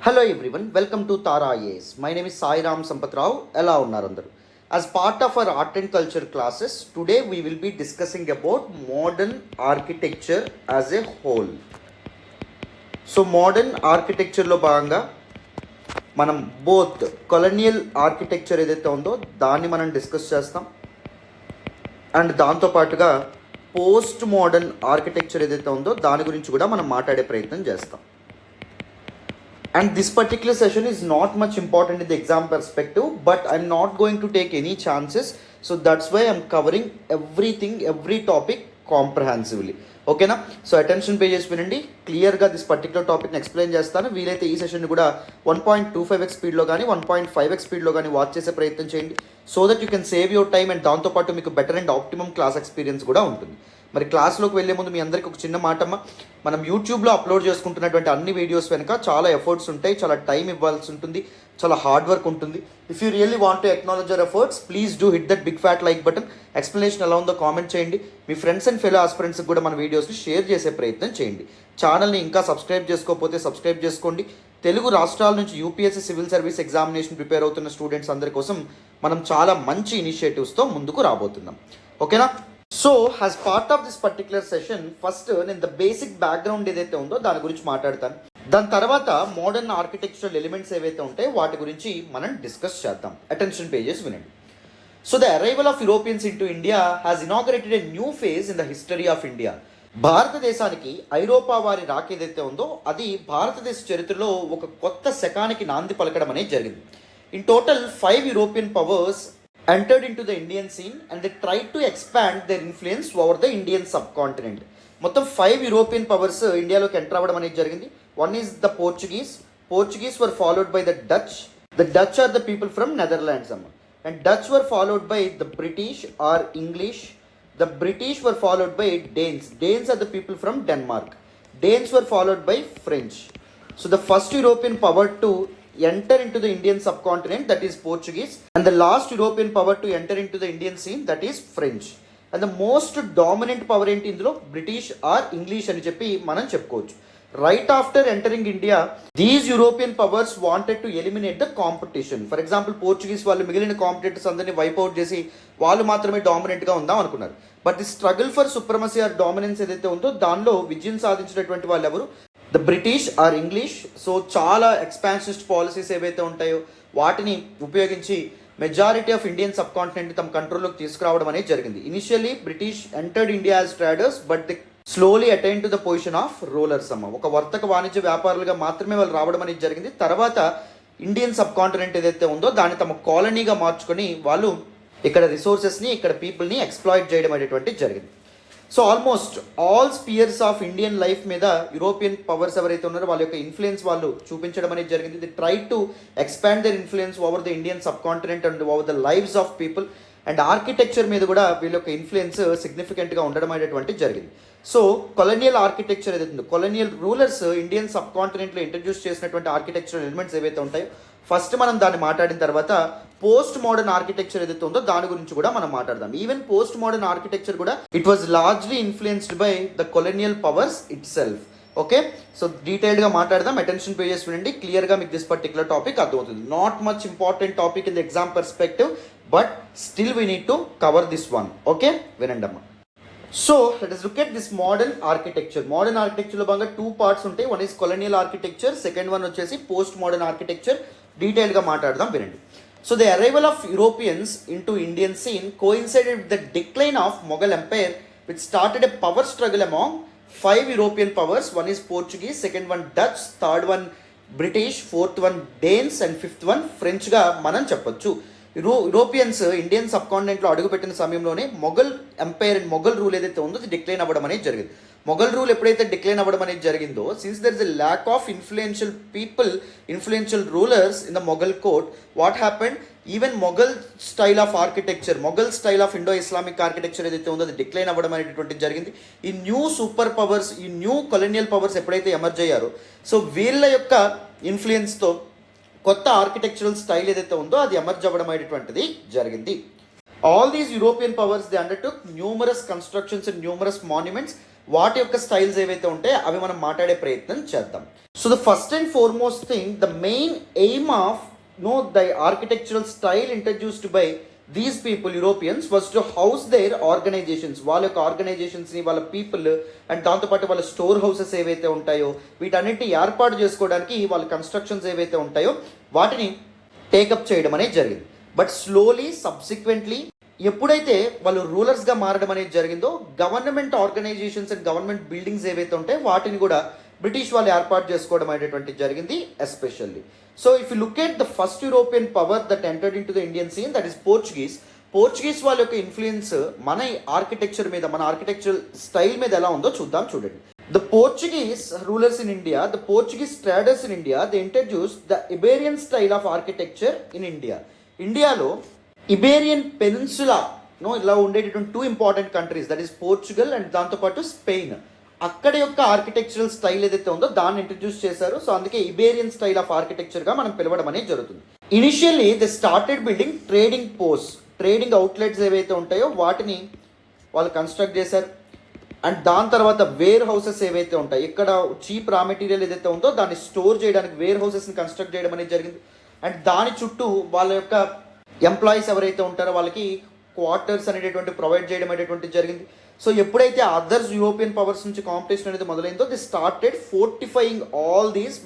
Hello everyone, welcome to Tara IAS. My name is Sai Ram Sampatrao. Ella unnarandaru. As part of our art and culture classes, today we will be discussing about modern architecture as a whole. So modern architecture lo bhaganga మనం both colonial architecture ఏదైతే ఉందో దాన్ని మనం discuss చేస్తాం and దాంతోపాటుగా post modern architecture ఏదైతే ఉందో దాని గురించి కూడా మనం మాట్లాడే ప్రయత్నం చేస్తాం. And this particular session is not much important in the exam perspective, but I'm not going to take any chances. So that's why I'm covering everything, every topic comprehensively. Okay na? So attention pages వినండి, క్లియర్గా this particular టాపిక్ని explain చేస్తాను. వీలైతే ఈ session కూడా 1.25x స్పీడ్లో కానీ 1.5x స్పీడ్లో కానీ వాచ్ చేసే ప్రయత్నం చేయండి. So that you can save your time and దాంతోపాటు మీకు better and optimum class experience కూడా ఉంటుంది. మరి క్లాస్లోకి వెళ్ళే ముందు మీ అందరికీ ఒక చిన్న మాటమ్మ, మనం యూట్యూబ్లో అప్లోడ్ చేసుకుంటున్నటువంటి అన్ని వీడియోస్ వెనుక చాలా ఎఫర్ట్స్ ఉంటాయి, చాలా టైం ఇవ్వాల్సి ఉంటుంది, చాలా హార్డ్ వర్క్ ఉంటుంది. If you really want to acknowledge your efforts, please do hit that big fat like button. Explanation ఎలా ఉందో కామెంట్ చేయండి. మీ ఫ్రెండ్స్ అండ్ ఫెలో ఆస్పిరెంట్స్కి కూడా మన వీడియోస్ని షేర్ చేసే ప్రయత్నం చేయండి. ఛానల్ని ఇంకా సబ్స్క్రైబ్ చేసుకోకపోతే సబ్స్క్రైబ్ చేసుకోండి. తెలుగు రాష్ట్రాల నుంచి UPSC civil service examination prepare అవుతున్న స్టూడెంట్స్ అందరి కోసం మనం చాలా మంచి ఇనిషియేటివ్స్తో ముందుకు రాబోతున్నాం. ఓకేనా? So as part of this particular session first నేను ద బేసిక్ బ్యాక్గ్రౌండ్ ఏదైతే ఉందో దాని గురించి మాట్లాడతాను. దాని తర్వాత మోడర్న్ ఆర్కిటెక్చరల్ ఎలిమెంట్స్ ఏవైతే ఉంటాయో వాటి గురించి మనం డిస్కస్ చేద్దాం. అటెన్షన్ పేజెస్ వినండి. So the arrival of Europeans in to India has inaugurated a new phase in the history of India. భారతదేశానికి ఐరోపా వారి రాక ఏదైతే ఉందో అది భారతదేశ చరిత్రలో ఒక కొత్త శకానికి నాంది పలకడం అనేది జరిగింది. In total 5 European powers entered into the Indian scene and they tried to expand their influence over the Indian subcontinent. మొత్తం 5 యూరోపియన్ పవర్స్ ఇండియాలోకి ఎంటర్ అవ్వడం అనేది జరిగింది. One is the Portuguese were followed by the Dutch or the people from Netherlands అమ్మ, and Dutch were followed by the British or English. The British were followed by Danes or the people from Denmark. Danes were followed by French. So the first European power to enter into the Indian subcontinent, that is Portuguese, and the last European power to enter into the Indian scene, that is French. And the most dominant power ఏంటి ఇందులో British or English అని చెప్పి మనం చెప్పుకోవచ్చు. Right after entering India these European powers wanted to eliminate the competition. For example Portuguese వాళ్ళు మిగిలిన competitors అందరినీ wipeout చేసి వాళ్ళు మాత్రమే డామినెంట్గా ఉందాం అనుకున్నారు. But the struggle for supremacy or dominance ఏదైతే ఉందో దానిలో విజయం సాధించినటువంటి వాళ్ళు ఎవరు? The British or English. So చాలా ఎక్స్పాన్షనిస్ట్ పాలసీస్ ఏవైతే ఉంటాయో వాటిని ఉపయోగించి majority of Indian subcontinent తమ కంట్రోల్లోకి తీసుకురావడం అనేది జరిగింది. Initially British entered India as traders but they slowly attain to the position of rulers అమ్మ. ఒక వర్తక వాణిజ్య వ్యాపారులుగా మాత్రమే వాళ్ళు రావడం అనేది జరిగింది. తర్వాత ఇండియన్ సబ్ కాంటినెంట్ ఏదైతే ఉందో దాన్ని తమ కాలనీగా మార్చుకొని వాళ్ళు ఇక్కడ రిసోర్సెస్ని ఇక్కడ పీపుల్ని ఎక్స్ప్లాయిట్ చేయడం అనేటువంటిది జరిగింది. So almost all spheres of Indian life మీద యూరోపియన్ పవర్స్ ఎవరైతే ఉన్నారో వాళ్ళ యొక్క ఇన్ఫ్లుయెన్స్ వాళ్ళు చూపించడం అనేది జరిగింది. They try to expand their influence over the Indian subcontinent and over the lives of people. And architecture మీద కూడా వీళ్ళ యొక్క ఇన్ఫ్లుయెన్స్ సిగ్నిఫికెంట్గా ఉండడం అనేటువంటిది జరిగింది. సో కొలోనియల్ ఆర్కిటెక్చర్ ఏదైతే ఉందో, కొలోనియల్ రూలర్స్ ఇండియన్ సబ్ కాంటినెంట్లో ఇంట్రడ్యూస్ చేసినటువంటి ఆర్కిటెక్చరల్ ఎలిమెంట్స్ ఏవైతే ఉంటాయో ఫస్ట్ మనం దాన్ని మాట్లాడిన తర్వాత పోస్ట్ మోడర్న్ ఆర్కిటెక్చర్ ఏదైతే ఉందో దాని గురించి కూడా మనం మాట్లాడదాం. ఈవెన్ పోస్ట్ మోడర్న్ ఆర్కిటెక్చర్ కూడా it was largely influenced by the colonial powers it self. Okay, so డీటెయిల్డ్గా మాట్లాడదాం. అటెన్షన్ పేజెస్ వినండి, క్లియర్గా మీకు దిస్ పర్టికులర్ టాపిక్ అర్థమవుతుంది. Not much important topic in the exam perspective but still we need to cover this one. Okay, వినండి అమ్మా. So let us look at this modern architecture. Modern ఆర్కిటెక్చర్లో భాగంగా 2 parts ఉంటాయి. One is colonial architecture, second one వచ్చేసి post modern architecture. డీటెయిల్గా మాట్లాడదాం, వినండి. So the arrival of Europeans into Indian scene coincided with the decline of Mughal Empire, which started a power struggle among 5 European powers. One is Portuguese, second one Dutch, third one British, fourth one Danes and fifth one French గా మనం చెప్పొచ్చు. Europeans Indian సబ్ కాంటినెంట్లో అడుగుపెట్టిన సమయంలోనే Mughal empire and Mughal rule ఏదైతే ఉందో అది decline అవ్వడం అనేది జరిగింది. మొఘల్ రూల్ ఎప్పుడైతే డిక్లైన్ అవ్వడం అనేది జరిగిందో, since there is a lack of influential people, influential rulers in the Mughal court, what happened, even Mughal style of architecture, Mughal style of Indo Islamic architecture ఏదైతే ఉందో అది డిక్లైన్ అవ్వడం అనేటువంటిది జరిగింది. ఈ న్యూ సూపర్ పవర్స్, ఈ న్యూ కొలోనియల్ పవర్స్ ఎప్పుడైతే emerge అయ్యారో, సో వీళ్ళ యొక్క ఇన్ఫ్లుయెన్స్తో కొత్త ఆర్కిటెక్చరల్ స్టైల్ ఏదైతే ఉందో అది ఎమర్జ్ అవ్వడం అనేటువంటిది జరిగింది. All these European powers, they undertook numerous constructions and numerous monuments వాటి యొక్క స్టైల్స్ ఏవైతే ఉంటాయో అవి మనం మాట్లాడే ప్రయత్నం చేద్దాం. So the first and foremost thing, the main aim of the architectural style introduced by these people Europeans was to house their organisations, వాళ్ళ యొక్క ఆర్గనైజేషన్స్ని, వాళ్ళ పీపుల్ అండ్ దాంతోపాటు వాళ్ళ స్టోర్ హౌసెస్ ఏవైతే ఉంటాయో వీటన్నిటిని ఏర్పాటు చేసుకోవడానికి వాళ్ళ కన్స్ట్రక్షన్స్ ఏవైతే ఉంటాయో వాటిని టేకప్ చేయడం అనేది జరిగింది. బట్ స్లోలీ సబ్సిక్వెంట్లీ ఎప్పుడైతే వాళ్ళు రూలర్స్గా మారడం అనేది జరిగిందో government organisations and government buildings ఏవైతే ఉంటాయో వాటిని కూడా బ్రిటిష్ వాళ్ళు ఏర్పాటు చేసుకోవడం అనేటువంటి జరిగింది especially. So if you look at the first European power that entered in to the Indian scene, that is Portuguese వాళ్ళ యొక్క ఇన్ఫ్లుయెన్స్ మన ఆర్కిటెక్చర్ మీద, మన ఆర్కిటెక్చరల్ స్టైల్ మీద ఎలా ఉందో చూద్దాం. చూడండి, the Portuguese rulers in India, the Portuguese traders in India, they introduce the Iberian style of architecture in India. ఇండియాలో ఇబేరియన్ పెనిన్సులా ఇలా ఉండేటటువంటి 2 important countries, that is Portugal and దాంతోపాటు స్పెయిన్, అక్కడ యొక్క ఆర్కిటెక్చరల్ స్టైల్ ఏదైతే ఉందో దాన్ని ఇంట్రడ్యూస్ చేశారు. సో అందుకే ఇబేరియన్ స్టైల్ ఆఫ్ ఆర్కిటెక్చర్గా మనం పిలవడం అనేది జరుగుతుంది. Initially they started building trading post, trading outlets ఏవైతే ఉంటాయో వాటిని వాళ్ళు కన్స్ట్రక్ట్ చేశారు. అండ్ దాని తర్వాత వేర్ హౌసెస్ ఏవైతే ఉంటాయి, ఇక్కడ చీప్ రా మెటీరియల్ ఏదైతే ఉందో దాన్ని స్టోర్ చేయడానికి వేర్ హౌసెస్ని కన్స్ట్రక్ట్ చేయడం అనేది జరిగింది. అండ్ దాని చుట్టూ వాళ్ళ యొక్క ఎంప్లాయీస్ ఎవరైతే ఉంటారో వాళ్ళకి క్వార్టర్స్ అనేటటువంటి ప్రొవైడ్ చేయడం అనేటువంటి జరిగింది. సో ఎప్పుడైతే అదర్స్ యూరోపియన్ పవర్స్ నుంచి కాంపిటీషన్ అనేది మొదలైందో they started fortifying all these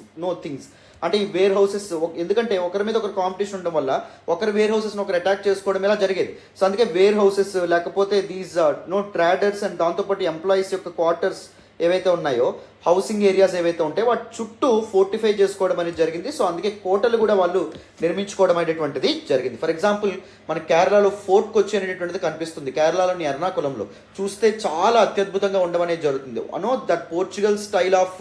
things. అంటే ఈ వేర్ హౌసెస్, ఎందుకంటే ఒకరి మీద ఒకరు కాంపిటీషన్ ఉండడం వల్ల ఒకరి వేర్ హౌసెస్ని ఒకరు అటాక్ చేసుకోవడం ఇలా జరిగేది. సో అందుకే వేర్ హౌసెస్ లేకపోతే దీస్ ట్రేడర్స్ అండ్ దాంతోపాటు ఎంప్లాయీస్ యొక్క క్వార్టర్స్ ఏవైతే ఉన్నాయో, హౌసింగ్ ఏరియాస్ ఏవైతే ఉంటాయో వాటి చుట్టూ ఫోర్టిఫై చేసుకోవడం అనేది జరిగింది. సో అందుకే కోటలు కూడా వాళ్ళు నిర్మించుకోవడం అనేటువంటిది జరిగింది. ఫర్ ఎగ్జాంపుల్ మన కేరళలో ఫోర్ట్ కొచ్చి అనేటువంటిది కనిపిస్తుంది. కేరళలోని ఎర్నాకుళంలో చూస్తే చాలా అత్యద్భుతంగా ఉండడం అనేది జరుగుతుంది. That Portugal style of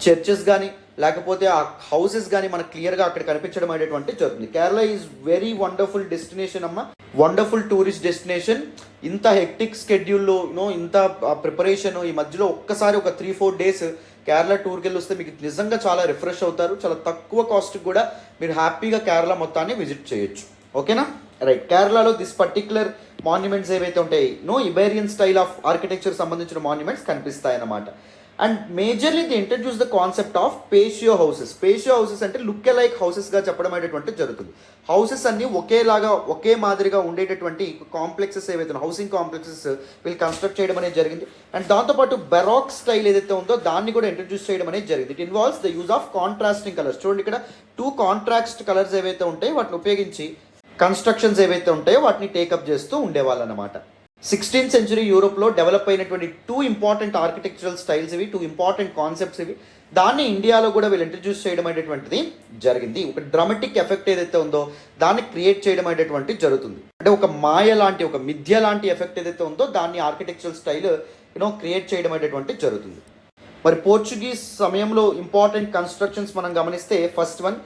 churches కానీ లేకపోతే ఆ హౌసెస్ కానీ మనకు క్లియర్గా అక్కడ కనిపించడం అనేటువంటి జరుగుతుంది. Kerala is very wonderful destination అమ్మ, వండర్ఫుల్ టూరిస్ట్ డెస్టినేషన్. ఇంత హెక్టిక్ స్కెడ్యూల్లో ఇంత ప్రిపరేషన్ ఈ మధ్యలో ఒక్కసారి ఒక 3-4 డేస్ కేరళ టూర్కి వెళ్ళి వస్తే మీకు నిజంగా చాలా రిఫ్రెష్ అవుతారు. చాలా తక్కువ కాస్ట్కి కూడా మీరు హ్యాపీగా కేరళ మొత్తాన్ని విజిట్ చేయొచ్చు. ఓకేనా, రైట్. కేరళలో దిస్ పర్టిక్యులర్ మాన్యుమెంట్స్ ఏవైతే ఉంటాయి ఇబేరియన్ స్టైల్ ఆఫ్ ఆర్కిటెక్చర్ సంబంధించిన మాన్యుమెంట్స్ కనిపిస్తాయి అన్నమాట. And majorly they introduce the concept of patio houses. Patio houses అంటే లుక్ లైక్ హౌసెస్గా చెప్పడం అనేటువంటి జరుగుతుంది. హౌసెస్ అన్ని ఒకేలాగా ఒకే మాదిరిగా ఉండేటటువంటి కాంప్లెక్సెస్ ఏవైతే హౌసింగ్ కాంప్లెక్సెస్ వీళ్ళు కన్స్ట్రక్ట్ చేయడం అనేది జరిగింది. అండ్ దాంతోపాటు బెరాక్ స్టైల్ ఏదైతే ఉందో దాన్ని కూడా ఇంట్రడ్యూస్ చేయడం అనేది జరిగింది. It involves the use of contrasting colours. చూడండి, ఇక్కడ 2 కాంట్రాస్ట్ కలర్స్ ఏవైతే ఉంటాయో వాటిని ఉపయోగించి కన్స్ట్రక్షన్స్ ఏవైతే ఉంటాయో వాటిని టేకప్ చేస్తూ ఉండేవాళ్ళు అనమాట. 16th century యూరోప్లో డెవలప్ అయినటువంటి 2 ఇంపార్టెంట్ ఆర్కిటెక్చరల్ స్టైల్స్ ఇవి, 2 ఇంపార్టెంట్ కాన్సెప్ట్స్ ఇవి. దాన్ని ఇండియాలో కూడా వీళ్ళు ఇంట్రడ్యూస్ చేయడం అనేటువంటిది జరిగింది. ఒక డ్రామాటిక్ ఎఫెక్ట్ ఏదైతే ఉందో దాన్ని క్రియేట్ చేయడం అనేటువంటి జరుగుతుంది. అంటే ఒక మాయ లాంటి, ఒక మిథ్య లాంటి ఎఫెక్ట్ ఏదైతే ఉందో దాన్ని ఆర్కిటెక్చరల్ స్టైల్ క్రియేట్ చేయడం అనేటువంటి జరుగుతుంది. మరి పోర్చుగీస్ సమయంలో ఇంపార్టెంట్ కన్స్ట్రక్షన్స్ మనం గమనిస్తే first one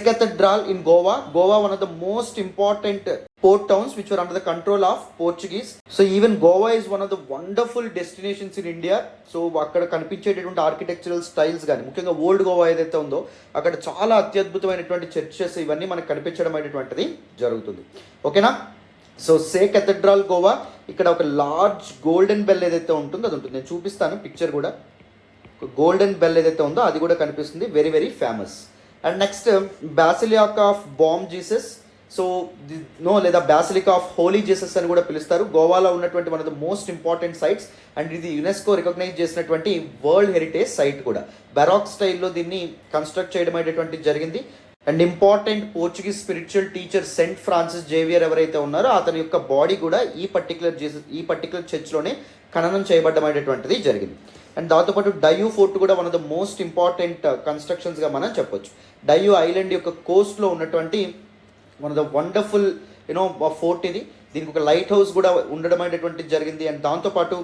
Cathedral in Goa, one of the most important port towns which were under the control of Portuguese. So even Goa is one of the wonderful destinations in India. So అక్కడ కనిపించేటటువంటి architectural styles కానీ ముఖ్యంగా old Goa ఏదైతే ఉందో అక్కడ చాలా అత్యద్భుతమైనటువంటి churches ఇవన్నీ మనకు కనిపించడం అనేటువంటిది జరుగుతుంది. ఓకేనా, సో Cathedral గోవా, ఇక్కడ ఒక లార్జ్ గోల్డెన్ బెల్ ఏదైతే ఉంటుందో అది ఉంటుంది. నేను చూపిస్తాను పిక్చర్ కూడా. గోల్డెన్ బెల్ ఏదైతే ఉందో అది కూడా కనిపిస్తుంది, very very famous. And next Basilica of Bom Jesus, so లేదా బాసిలికా ఆఫ్ హోలీ జీసస్ అని కూడా పిలుస్తారు. గోవాలో ఉన్నటువంటి one of the most important sites and ఇది యునెస్కో రికగ్నైజ్ చేసినటువంటి వరల్డ్ హెరిటేజ్ సైట్ కూడా. బెరాక్ స్టైల్లో దీన్ని కన్స్ట్రక్ట్ చేయడం అనేటువంటి జరిగింది. And important Portuguese spiritual teacher Saint Francis Xavier ఎవరైతే ఉన్నారో అతని యొక్క బాడీ కూడా ఈ పర్టికులర్ చర్చ్లోనే ఖననం చేయబడ్డం అనేటువంటిది జరిగింది. అండ్ దాంతోపాటు డయూ ఫోర్ట్ కూడా one of the most important కన్స్ట్రక్షన్స్గా మనం చెప్పొచ్చు. డయూ ఐలాండ్ యొక్క కోస్ట్లో ఉన్నటువంటి one of the wonderful fort ఇది. దీనికి ఒక లైట్ హౌస్ కూడా ఉండడం అనేటువంటిది జరిగింది. అండ్ దాంతోపాటు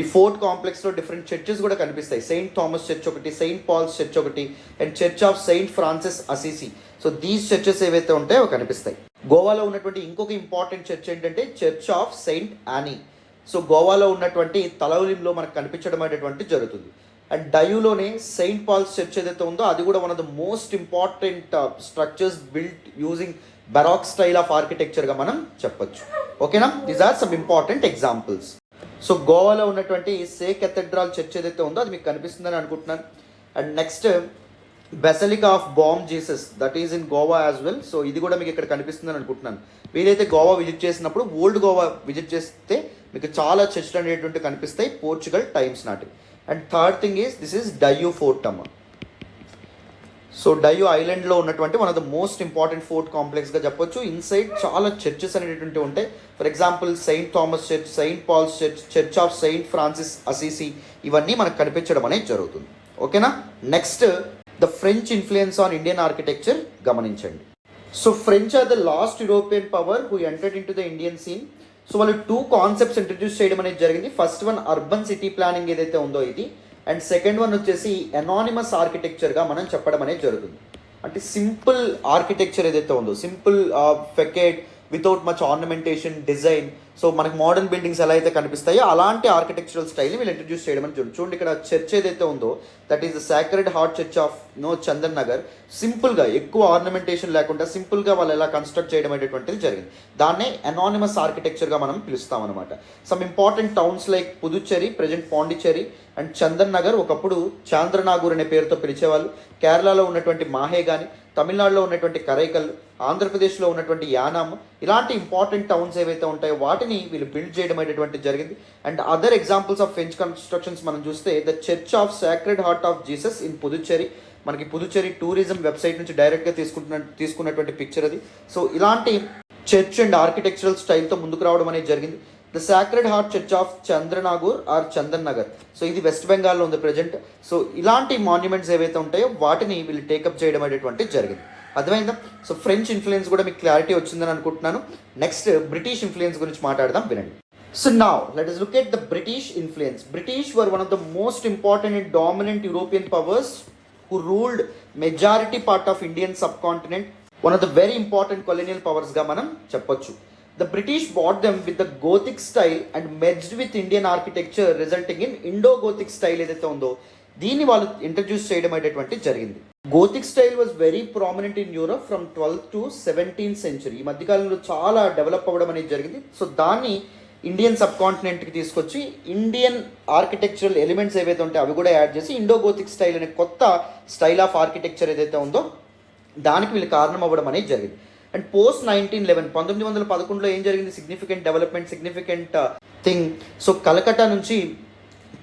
ఈ ఫోర్ట్ కాంప్లెక్స్లో డిఫరెంట్ చర్చెస్ కూడా కనిపిస్తాయి. సెయింట్ థామస్ చర్చ్ ఒకటి, సెయింట్ పాల్స్ చర్చ్ ఒకటి, and church of Saint Francis Assisi. So these churches ఏవైతే ఉంటాయో అవి కనిపిస్తాయి. గోవాలో ఉన్నటువంటి ఇంకొక ఇంపార్టెంట్ చర్చ్ ఏంటంటే church of saint Anne. So గోవాలో ఉన్నటువంటి తలౌలింలో మనకు కనిపించడం అనేటువంటి జరుగుతుంది. అండ్ డయూలోనే సెయింట్ పాల్స్ చర్చ్ ఏదైతే ఉందో అది కూడా one of the most important structures built using baroque style of ఆర్కిటెక్చర్గా మనం చెప్పొచ్చు. ఓకేనా, these are some important examples. So గోవాలో ఉన్నటువంటి సే కెథడ్రాల్ చర్చ్ ఏదైతే ఉందో అది మీకు కనిపిస్తుందని అనుకుంటున్నాను. And next basilica of Bom Jesus, that is in Goa as well. So ఇది కూడా మీకు ఇక్కడ కనిపిస్తుందని అనుకుంటున్నాను. వీలైతే గోవా విజిట్ చేసినప్పుడు ఓల్డ్ గోవా విజిట్ చేస్తే మీకు చాలా చర్చ్లు అనేటువంటి కనిపిస్తాయి, పోర్చుగల్ టైమ్స్ నాటి. And third thing is this is Diu fort అమ్మ. సో డయూ ఐలాండ్లో ఉన్నటువంటి one of the most important fort కాంప్లెక్స్గా చెప్పొచ్చు. ఇన్సైడ్ చాలా చర్చెస్ అనేటువంటి ఉంటాయి. For example Saint Thomas church, Saint Paul's church, church of Saint Francis Assisi, ఇవన్నీ మనకు కనిపించడం అనేది జరుగుతుంది. ఓకేనా. Next the French influence on Indian architecture గమనించండి. So French are the last European power who entered in to the Indian scene. So వాళ్ళు 2 concepts introduce చేయడం అనేది జరిగింది. First one urban city planning ఏదైతే ఉందో ఇది, అండ్ సెకండ్ వన్ వచ్చేసి anonymous ఆర్కిటెక్చర్గా మనం చెప్పడం అనేది జరుగుతుంది. అంటే సింపుల్ ఆర్కిటెక్చర్ ఏదైతే ఉందో, simple facade without much ornamentation design. So మనకి మోడర్న్ బిల్డింగ్స్ ఎలా అయితే కనిపిస్తాయో అలాంటి ఆర్కిటెక్చరల్ స్టైల్ని వీళ్ళు ఇంట్రడ్యూస్ చేయడం అని చూడండి. ఇక్కడ చర్చ్ ఏదైతే ఉందో that is the Sacred Heart church of Chandan Nagar. సింపుల్గా, ఎక్కువ ఆర్నమెంటేషన్ లేకుండా సింపుల్గా వాళ్ళు ఎలా కన్స్ట్రక్ట్ చేయడం అనేటువంటిది జరిగింది. దాన్నే ఎనానిమస్ ఆర్కిటెక్చర్గా మనం పిలుస్తాం అనమాట. Some important towns like Puducherry, present Pondicherry, and Chandan Nagar ఒకప్పుడు చాంద్రనాగూర్ అనే పేరుతో పిలిచేవాళ్ళు. కేరళలో ఉన్నటువంటి మాహే కానీ, తమిళనాడులో ఉన్నటువంటి కరైకల్, ఆంధ్రప్రదేశ్లో ఉన్నటువంటి యానాం, ఇలాంటి ఇంపార్టెంట్ టౌన్స్ ఏవైతే ఉంటాయో వాటిని వీళ్ళు బిల్డ్ చేయడం అనేటువంటి జరిగింది. And other examples of French constructions మనం చూస్తే the church of sacred heart of Jesus in Puducherry, మనకి పుదుచ్చేరి టూరిజం వెబ్సైట్ నుంచి డైరెక్ట్గా తీసుకున్నటువంటి పిక్చర్ అది. సో ఇలాంటి చర్చ్ అండ్ ఆర్కిటెక్చరల్ స్టైల్తో ముందుకు రావడం అనేది జరిగింది. The Sacred Heart church of Chandernagore or Chandannagar, so ఇది వెస్ట్ బెంగాల్లో ఉంది ప్రజెంట్. సో ఇలాంటి మాన్యుమెంట్స్ ఏవైతే ఉంటాయో వాటిని వీళ్ళు టేకప్ చేయడం అనేటువంటి జరిగింది. అర్థమైందా? సో ఫ్రెంచ్ ఇన్ఫ్లుయెన్స్ కూడా మీకు క్లారిటీ వచ్చిందని అనుకుంటున్నాను. నెక్స్ట్ బ్రిటిష్ ఇన్ఫ్లుయెన్స్ గురించి మాట్లాడదాం, వినండి. So now let us look at the British influence. British were one of the most important and dominant European powers who ruled majority part of Indian subcontinent. One of the very important colonial powers గా మనం చెప్పొచ్చు. The British bought them with the Gothic style and merged with Indian architecture, resulting in Indo-Gothic style ఏదైతే ఉందో దీన్ని వాళ్ళు introduce చేయడం అనేటువంటి జరిగింది. Gothic style was very prominent in Europe from 12th to 17th century. ఈ మధ్యకాలంలో చాలా డెవలప్ అవ్వడం అనేది జరిగింది. సో దాన్ని ఇండియన్ సబ్ కాంటినెంట్కి తీసుకొచ్చి ఇండియన్ ఆర్కిటెక్చరల్ ఎలిమెంట్స్ ఏవైతే ఉంటాయో అవి కూడా యాడ్ చేసి ఇండో గోతిక్ స్టైల్ అనే కొత్త స్టైల్ ఆఫ్ ఆర్కిటెక్చర్ ఏదైతే ఉందో దానికి వీళ్ళు కారణం అవ్వడం అనేది జరిగింది. అండ్ పోస్ట్ 1911 1911లో ఏం జరిగింది? Significant development, significant thing. So Calcutta నుంచి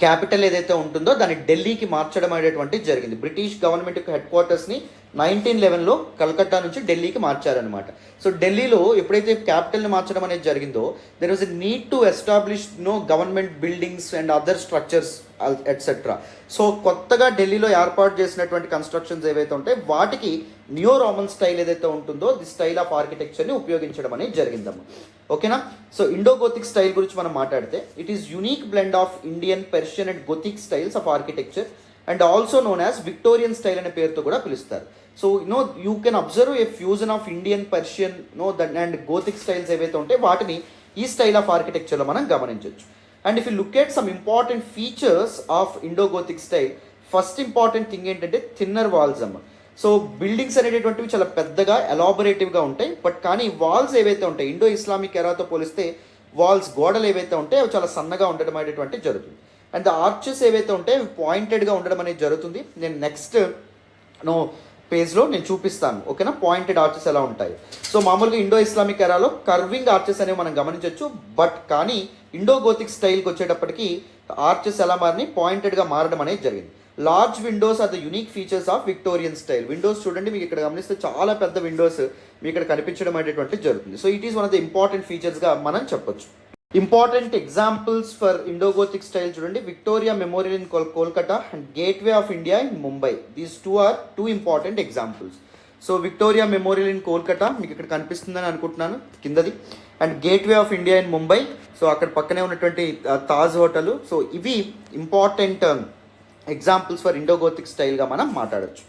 క్యాపిటల్ ఏదైతే ఉంటుందో దాన్ని ఢిల్లీకి మార్చడం అనేటువంటి జరిగింది. బ్రిటిష్ గవర్నమెంట్ యొక్క హెడ్ క్వార్టర్స్ని 1911లో కలకట్టా నుంచి ఢిల్లీకి మార్చారనమాట. సో ఢిల్లీలో ఎప్పుడైతే క్యాపిటల్ని మార్చడం అనేది జరిగిందో there was a need to establish government buildings and other structures etcetera. So కొత్తగా ఢిల్లీలో ఏర్పాటు చేసినటువంటి కన్స్ట్రక్షన్స్ ఏవైతే ఉంటాయో వాటికి న్యూ రోమన్ స్టైల్ ఏదైతే ఉంటుందో ది స్టైల్ ఆఫ్ ఆర్కిటెక్చర్ని ఉపయోగించడం అనేది జరిగిందమ్మా. ఓకేనా. సో ఇండో గోతిక్ స్టైల్ గురించి మనం మాట్లాడితే it is unique blend of Indian, Persian and Gothic styles of architecture and also known as Victorian style అనే పేరుతో కూడా పిలుస్తారు. So you can observe A fusion of Indian, Persian and Gothic styles ఏవైతే ఉంటాయి వాటిని ఈ స్టైల్ ఆఫ్ ఆర్కిటెక్చర్లో మనం గమనించవచ్చు. And if you look at some important features of Indo Gothic style, first important thing ఏంటంటే థిన్నర్ వాల్స్ అమ్మ. So buildings అనేటటువంటివి చాలా పెద్దగా ఎలాబొరేటివ్గా ఉంటాయి, బట్ కానీ వాల్స్ ఏవైతే ఉంటాయి ఇండో ఇస్లామిక్ ఎరాతో పోలిస్తే వాల్స్, గోడలు ఏవైతే ఉంటాయి అవి చాలా సన్నగా ఉండడం అనేటువంటి జరుగుతుంది. అండ్ ద ఆర్చెస్ ఏవైతే ఉంటాయి అవి పాయింటెడ్గా ఉండడం అనేది జరుగుతుంది. నేను నెక్స్ట్ పేజ్లో నేను చూపిస్తాను, ఓకేనా, పాయింటెడ్ ఆర్చెస్ ఎలా ఉంటాయి. సో మామూలుగా ఇండో ఇస్లామిక్ ఎరాలో కర్వింగ్ ఆర్చెస్ అనేవి మనం గమనించవచ్చు, బట్ కానీ ఇండో గోతిక్ స్టైల్కి వచ్చేటప్పటికి ఆర్చెస్ ఎలా మారినాయి, పాయింటెడ్గా మారడం అనేది జరిగింది. Large windows are the unique features of Victorian style. Windows చూడండి, మీకు ఇక్కడ గమనిస్తే చాలా పెద్ద విండోస్ మీకు ఇక్కడ కనిపించడం అనేటువంటి జరుగుతుంది. So it is one of the important ఫీచర్స్గా మనం చెప్పొచ్చు. Important examples for Indo Gothic style చూడండి, Victoria Memorial in Kolkata and Gateway of India in Mumbai. These two important examples. So Victoria Memorial in Kolkata మీకు ఇక్కడ కనిపిస్తుందని అనుకుంటున్నాను కిందది, and Gateway of India in Mumbai. So అక్కడ పక్కనే ఉన్నటువంటి తాజ్ హోటల్. సో ఇవి important examples for Indo Gothic స్టైల్గా మనం మాట్లాడచ్చు.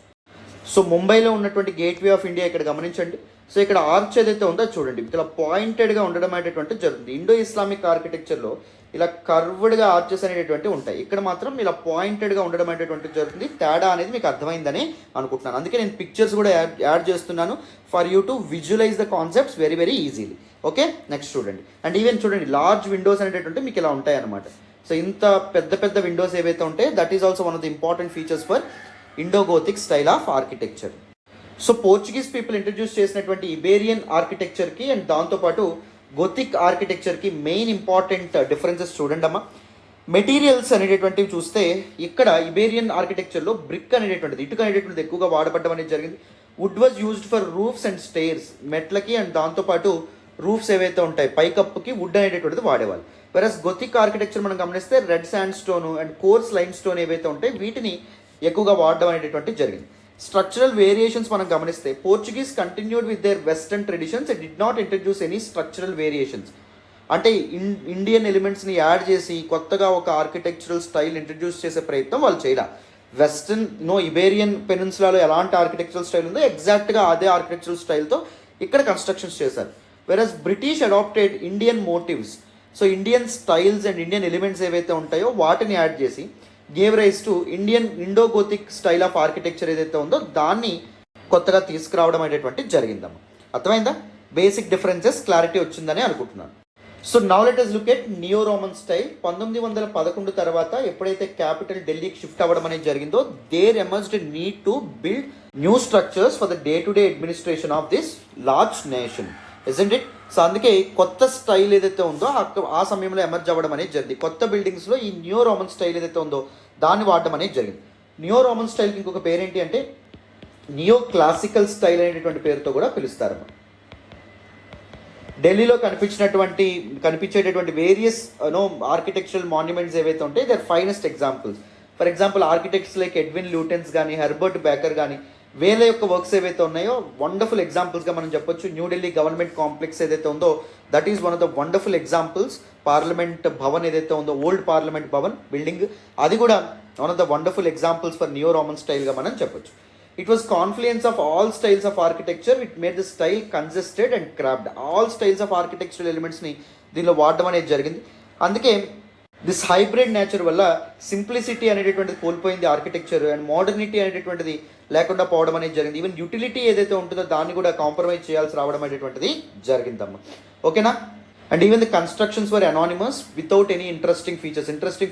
సో ముంబైలో ఉన్నటువంటి గేట్వే ఆఫ్ ఇండియా ఇక్కడ గమనించండి. సో ఇక్కడ ఆర్చ్ ఏదైతే ఉందో చూడండి, ఇలా పాయింటెడ్గా ఉండడం అనేటువంటి జరుగుతుంది. ఇండో ఇస్లామిక్ ఆర్కిటెక్చర్లో ఇలా కర్వ్డ్గా ఆర్చెస్ అనేటటువంటి ఉంటాయి. ఇక్కడ మాత్రం ఇలా పాయింటెడ్గా ఉండడం అనేటువంటి జరుగుతుంది. తేడా అనేది మీకు అర్థమైందని అనుకుంటున్నాను. అందుకే నేను పిక్చర్స్ కూడా యాడ్ చేస్తున్నాను for you to visualize the concepts very very easily. Okay, next చూడండి. అండ్ ఈవెన్ చూడండి, లార్జ్ విండోస్ అనేటటువంటి మీకు ఇలా ఉంటాయి అనమాట. సో ఇంత పెద్ద పెద్ద విండోస్ ఏవైతే ఉంటాయి, that is also one of the important features for Indo Gothic style of architecture. So Portuguese people introduce చేసినటువంటి ఇబేరియన్ ఆర్కిటెక్చర్కి అండ్ దాంతోపాటు గోథిక్ ఆర్కిటెక్చర్కి మెయిన్ ఇంపార్టెంట్ డిఫరెన్సెస్ చూడండి అమ్మా. మెటీరియల్స్ అనేటటువంటివి చూస్తే ఇక్కడ ఇబేరియన్ ఆర్కిటెక్చర్లో బ్రిక్ అనేటటువంటిది, ఇటుక అనేటటువంటిది ఎక్కువగా వాడబడడం అనేది జరిగింది. Wood was used for roofs and stairs, మెట్లకి అండ్ దాంతోపాటు రూఫ్స్ ఏవైతే ఉంటాయి పైకప్పుకి వుడ్ అనేటటువంటిది వాడేవాళ్ళు. వెరస్ గొథిక్ ఆర్కిటెక్చర్ మనం గమనిస్తే red sand stone and course lime stone ఏవైతే ఉంటాయి వీటిని ఎక్కువగా వాడడం అనేటటువంటిది జరిగింది. స్ట్రక్చరల్ వేరియేషన్స్ మనం గమనిస్తే Portuguese continued with their western traditions and did not introduce any structural variations. అంటే ఇండియన్ ఎలిమెంట్స్ని యాడ్ చేసి కొత్తగా ఒక ఆర్కిటెక్చరల్ స్టైల్ ఇంట్రడ్యూస్ చేసే ప్రయత్నం వాళ్ళు చేయాలి. వెస్టర్న్ ఇబేరియన్ పెనిన్సులాలో ఎలాంటి ఆర్కిటెక్చరల్ స్టైల్ ఉందో ఎగ్జాక్ట్గా అదే ఆర్కిటెక్చరల్ స్టైల్తో ఇక్కడ కన్స్ట్రక్షన్స్ చేశారు. Versus British adapted Indian motifs, so Indian styles and Indian elements ఏవైతే ఉంటాయో వాటిని యాడ్ చేసి gave rise to Indo Gothic style of architecture ఏదైతే ఉందో దాన్ని కొత్తగా తీసుకురావడం అనేటువంటి జరిగిందమ్మా. అర్థమైందా? బేసిక్ డిఫరెన్సెస్ క్లారిటీ వచ్చిందని అనుకుంటున్నాను. So now let us look at neo Roman style. 1911 తర్వాత ఎప్పుడైతే క్యాపిటల్ ఢిల్లీకి షిఫ్ట్ అవ్వడం అనేది జరిగిందో there emerged need to build new structures for the day to day administration of this large nation, isn't it? So అందుకే కొత్త style ఏదైతే ఉందో ఆ సమయంలో ఎమర్జ్ అవ్వడం అనేది జరిగింది. కొత్త బిల్డింగ్స్లో ఈ న్యూ రోమన్ స్టైల్ ఏదైతే ఉందో దాన్ని వాడడం అనేది జరిగింది. న్యూ రోమన్ స్టైల్కి ఇంకొక పేరేంటి అంటే నియో క్లాసికల్ స్టైల్ అనేటువంటి పేరుతో కూడా పిలుస్తారు. ఢిల్లీలో కనిపించేటటువంటి వేరియస్ ఆర్కిటెక్చరల్ మాన్యుమెంట్స్ ఏవైతే ఉంటాయి their finest examples. For example architects like Edwin Lutyens కానీ హెర్బర్ట్ బేకర్ కానీ వీళ్ళ యొక్క వర్క్స్ ఏవైతే ఉన్నాయో వండర్ఫుల్ ఎగ్జాంపుల్స్గా మనం చెప్పొచ్చు. న్యూఢిల్లీ గవర్నమెంట్ కాంప్లెక్స్ ఏదైతే ఉందో that is one of the wonderful examples. Parliament Bhavan ఏదైతే ఉందో ఓల్డ్ పార్లమెంట్ భవన్ బిల్డింగ్, అది కూడా one of the wonderful examples for neo Roman స్టైల్గా మనం చెప్పొచ్చు. It was confluence of all styles of architecture, it made the style consisted and craft. All styles of architectural ఎలిమెంట్స్ని దీనిలో వాడడం అనేది జరిగింది. అందుకే దిస్ హైబ్రిడ్ నేచర్ వల్ల సింప్లిసిటీ అనేటటువంటిది కోల్పోయింది ఆర్కిటెక్చర్, అండ్ మోడర్నిటీ అనేటటువంటిది లేకుండా పోవడం అనేది జరిగింది. ఈవెన్ యూటిలిటీ ఏదైతే ఉంటుందో దాన్ని కూడా కాంప్రమైజ్ చేయాల్సి రావడం అనేటువంటిది జరిగిందమ్మా. ఓకేనా? And even the constructions were anonymous without any interesting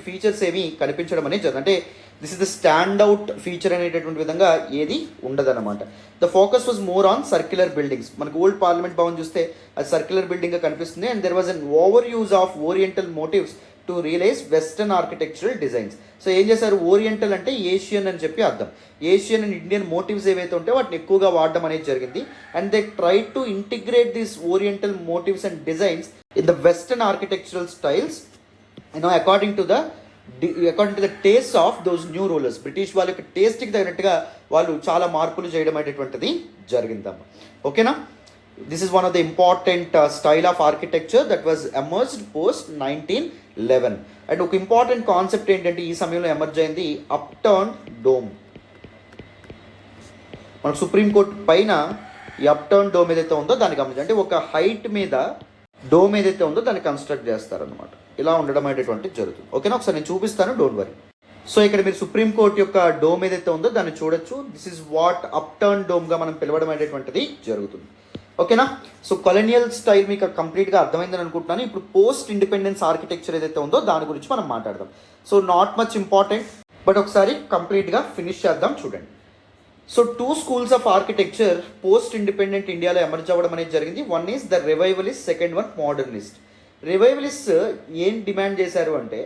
features ఏవి కనిపించడం అనేది జరిగింది. అంటే this is the stand out feature అనేటటువంటి విధంగా ఏది ఉండదన్నమాట. The focus was more on circular buildings. మనకు ఓల్డ్ పార్లమెంట్ భవన్ చూస్తే అది సర్క్యులర్ బిల్డింగ్గా కనిపిస్తుంది. And there was an overuse of oriental motifs to realize western architectural designs. So ఏం చేశారు, ఓరియంటల్ అంటే ఏషియన్ అని చెప్పి అర్థం. ఏషియన్ అండ్ ఇండియన్ మోటివ్స్ ఏవైతే ఉంటాయో వాటిని ఎక్కువగా వాడడం అనేది జరిగింది. And they try to integrate this oriental motifs and designs in the western architectural styles according to the taste of those new rulers. British వాళ్ళ యొక్క టేస్ట్కి తగినట్టుగా వాళ్ళు చాలా మార్పులు చేయడం అనేటువంటిది జరిగిందమ్మా. ఓకేనా? This is one of the important style of architecture that was emerged post 1911. And ఒక ఇంపార్టెంట్ కాన్సెప్ట్ ఏంటంటే ఈ సమయంలో ఎమర్జ్ అయింది అప్టర్న్ డోమ్. మన సుప్రీంకోర్టు పైన ఈ అప్టర్న్ డోమ్ ఏదైతే ఉందో దాన్ని గమనించి, అంటే ఒక హైట్ మీద డోమ్ ఏదైతే ఉందో దాన్ని కన్స్ట్రక్ట్ చేస్తారనమాట. ఇలా ఉండడం అనేటువంటిది జరుగుతుంది. ఓకేనా? ఒకసారి నేను చూపిస్తాను, డోంట్ వరీ. సో ఇక్కడ మీరు సుప్రీంకోర్టు యొక్క డోమ్ ఏదైతే ఉందో దాన్ని చూడొచ్చు. దిస్ ఇస్ వాట్ అప్టర్న్ డోమ్గా మనం పిలవడం అనేటువంటిది జరుగుతుంది. ఓకేనా? సో కొలోనియల్ స్టైల్ మీకు కంప్లీట్గా అర్థమైందని అనుకుంటున్నాను. ఇప్పుడు పోస్ట్ ఇండిపెండెన్స్ ఆర్కిటెక్చర్ ఏదైతే ఉందో దాని గురించి మనం మాట్లాడదాం. So not much important, but ఒకసారి కంప్లీట్గా ఫినిష్ చేద్దాం. చూడండి. So 2 schools of architecture post independent ఇండియాలో ఎమర్జ్ అవ్వడం అనేది జరిగింది. One is the revivalist, second one modernist. Revivalist ఏం డిమాండ్ చేశారు అంటే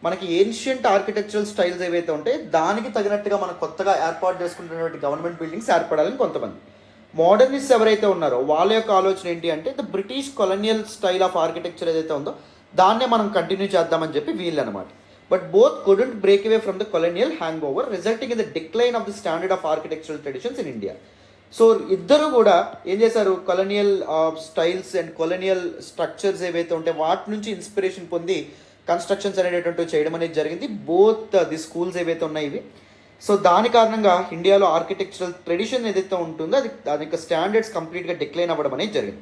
మనకి ఏన్షియంట్ ఆర్కిటెక్చరల్ స్టైల్స్ ఏవైతే ఉంటాయి దానికి తగినట్టుగా మనం కొత్తగా ఏర్పాటు చేసుకుంటున్నటువంటి గవర్నమెంట్ బిల్డింగ్స్ ఏర్పడాలని కొంతమంది. మోడర్నిస్ట్ ఎవరైతే ఉన్నారో వాళ్ళ యొక్క ఆలోచన ఏంటి అంటే the British colonial style of architecture ఏదైతే ఉందో దాన్నే మనం కంటిన్యూ చేద్దామని చెప్పి వీళ్ళు అనమాట. But both couldn't break away from the colonial hang over, resulting in the decline of the standard of architectural traditions in India. So ఇద్దరు కూడా ఏం చేశారు, colonial styles and colonial structures ఏవైతే ఉంటాయి వాటి నుంచి ఇన్స్పిరేషన్ పొంది కన్స్ట్రక్షన్స్ అనేటటువంటివి చేయడం అనేది జరిగింది. బోత్ ది స్కూల్స్ ఏవైతే ఉన్నాయి ఇవి. సో దాని కారణంగా ఇండియాలో ఆర్కిటెక్చరల్ ట్రెడిషన్ ఏదైతే ఉంటుందో దాని యొక్క స్టాండర్డ్స్ కంప్లీట్గా డిక్లైన్ అవ్వడం అనేది జరిగింది.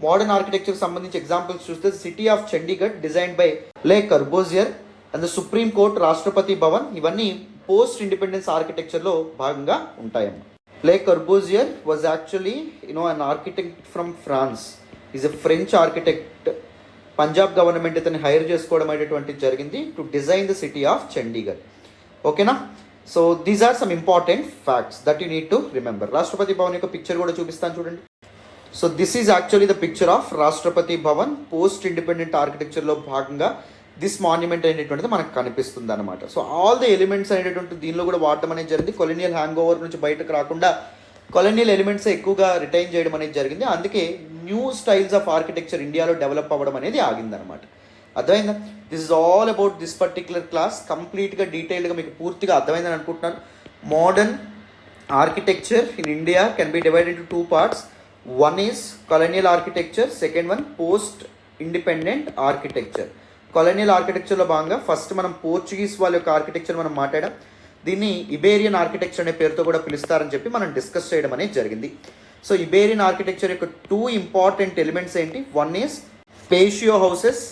మోడర్న్ ఆర్కిటెక్చర్ సంబంధించి ఎగ్జాంపుల్స్ చూస్తే city of Chandigarh designed by Le Corbusier and the Supreme Court, Rashtrapati Bhavan, ఇవన్నీ పోస్ట్ ఇండిపెండెన్స్ ఆర్కిటెక్చర్లో భాగంగా ఉంటాయన్నమాట. Le Corbusier was actually an architect from France. Is a French architect. Punjab government ఇతన్ని హైర్ చేసుకోవడం అనేటువంటిది జరిగింది to design the city of Chandigarh. ఓకేనా? So these are some important facts that you need to remember. Rashtrapati Bhavan యొక్క picture కూడా చూపిస్తాను చూడండి. So this is actually the picture of Rashtrapati Bhavan. Post independent ఆర్కిటెక్చర్లో భాగంగా దిస్ మాన్యుమెంట్ అనేటువంటిది మనకు కనిపిస్తుంది అనమాట. సో ఆల్ ద ఎలిమెంట్స్ అనేటువంటి దీనిలో కూడా వాడటం అనేది జరిగింది. కొలీనియల్ హ్యాంగ్ ఓవర్ నుంచి బయటకు రాకుండా కొలీనియల్ ఎలిమెంట్స్ ఎక్కువగా రిటైన్ చేయడం అనేది జరిగింది. అందుకే న్యూ స్టైల్స్ ఆఫ్ ఆర్కిటెక్చర్ ఇండియాలో డెవలప్ అవ్వడం అనేది ఆగిందనమాట. అర్థమైందా? This is all about this particular class. కంప్లీట్గా డీటెయిల్డ్గా మీకు పూర్తిగా అర్థమైందని అనుకుంటున్నాను. Modern architecture in India can be divided into 2 parts. One is colonial architecture, second one post independent architecture. Colonial ఆర్కిటెక్చర్లో భాగంగా ఫస్ట్ మనం పోర్చుగీస్ వాళ్ళ యొక్క ఆర్కిటెక్చర్ మనం మాట్లాడాం. దీన్ని ఇబేరియన్ ఆర్కిటెక్చర్ అనే పేరుతో కూడా పిలుస్తారని చెప్పి మనం డిస్కస్ చేయడం అనేది జరిగింది. సో ఇబేరియన్ ఆర్కిటెక్చర్ యొక్క 2 ఇంపార్టెంట్ ఎలిమెంట్స్ ఏంటి? One is patio houses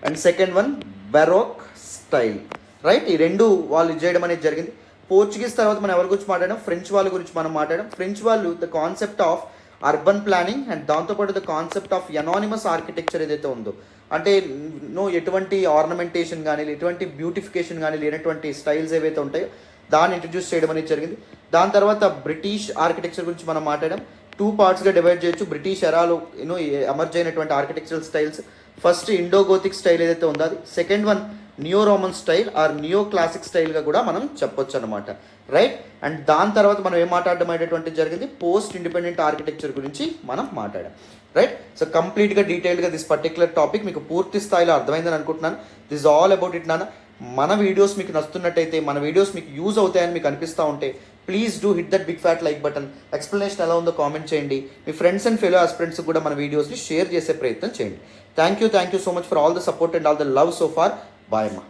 and second one baroque style. Right? ఈ రెండు వాళ్ళు చేయడం అనేది జరిగింది. పోర్చుగీస్ తర్వాత మనం ఎవరి గురించి మాట్లాడాం? ఫ్రెంచ్ వాళ్ళ గురించి మనం మాట్లాడాం. ఫ్రెంచ్ వాళ్ళు the concept of urban planning and దాంతోపాటు the concept of anonymous architecture ఏదైతే ఉందో, అంటే ఎటువంటి ఆర్నమెంటేషన్ కానీ ఎటువంటి బ్యూటిఫికేషన్ కానీ లేనటువంటి స్టైల్స్ ఏవైతే ఉంటాయో దాన్ని ఇంట్రడ్యూస్ చేయడం అనేది జరిగింది. దాని తర్వాత బ్రిటిష్ ఆర్కిటెక్చర్ గురించి మనం మాట్లాడాం. 2 partsగా డివైడ్ చేయొచ్చు. బ్రిటిష్ ఎరాలో ఎమర్జ్ అయినటువంటి architectural styles. First Indo Gothic style ఏదైతే ఉందో అది, second one neo Roman style or neo classic స్టైల్గా కూడా మనం చెప్పొచ్చు అనమాట. రైట్? అండ్ దాని తర్వాత మనం ఏం మాట్లాడడం అనేటువంటి జరిగింది? పోస్ట్ ఇండిపెండెంట్ ఆర్కిటెక్చర్ గురించి మనం మాట్లాడాం. రైట్? సో కంప్లీట్గా డీటెయిల్గా దిస్ పర్టికులర్ టాపిక్ మీకు పూర్తి స్థాయిలో అర్థమైందని అనుకుంటున్నాను. దిస్ ఆల్ అబౌట్ ఇట్ నాన్న. మన వీడియోస్ మీకు నచ్చుతున్నట్టయితే, మన వీడియోస్ మీకు యూజ్ అవుతాయని మీకు అనిపిస్తూ ఉంటే please do hit that big fat like button. Explanation ఎలా ఉందో కామెంట్ చేయండి. మీ ఫ్రెండ్స్ అండ్ ఫెలో ఆస్పిరెంట్స్ కూడా మన వీడియోస్ని షేర్ చేసే ప్రయత్నం చేయండి. Thank you so much for all the support and all the love so far. Bye అమ్మా.